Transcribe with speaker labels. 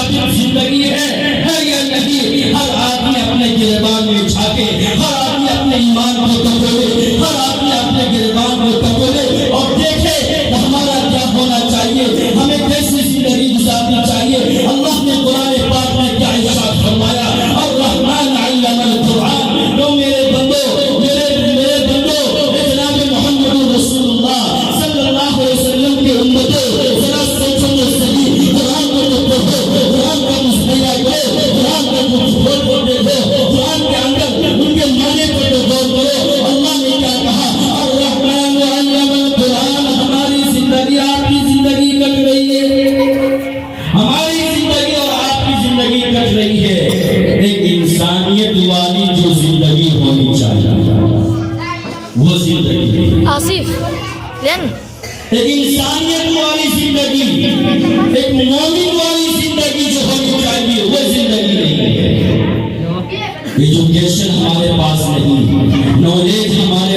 Speaker 1: ثابت زندگی ہے یا نہیں؟ ہر آدمی اپنے گریبان میں اٹھا کے، ہر آدمی اپنے ایمان کو ٹٹولے، ہر آدمی اپنے گریبان کو ٹٹولے اور دیکھے کہ ہمارا کیا ہونا چاہیے، ہمیں کیسی زندگی گزارنی چاہیے۔ اللہ نے قرآن پاک میں کیا ارشاد فرمایا؟ الرحمن علم القرآن۔ تو میرے بندو، میرے بندو، جناب محمد رسول اللہ صلی اللہ علیہ وسلم کے امتوں، ذرا سوچو تو صحیح، قرآن کو تو پڑھو، قرآن کا مطالعہ کرو، قرآن کا کھول کر دیکھو، قرآن کے اندر ان کے معنی پر تو غور کرو۔ اللہ نے کیا کہا؟ الرحمن علم القرآن۔ ہماری زندگی آپ کی زندگی کٹ رہی ہے، ہماری زندگی اور آپ کی زندگی کٹ رہی ہے۔ ایک انسانیت والی جو زندگی ہونی چاہیے وہ زندگی،
Speaker 2: آصف لین
Speaker 1: ایک انسانیت والی زندگی، ایک مومن والی زندگی جو ہونی چاہیے وہ زندگی نہیں ہے۔ ایجوکیشن ہمارے پاس نہیں، نالج ہمارے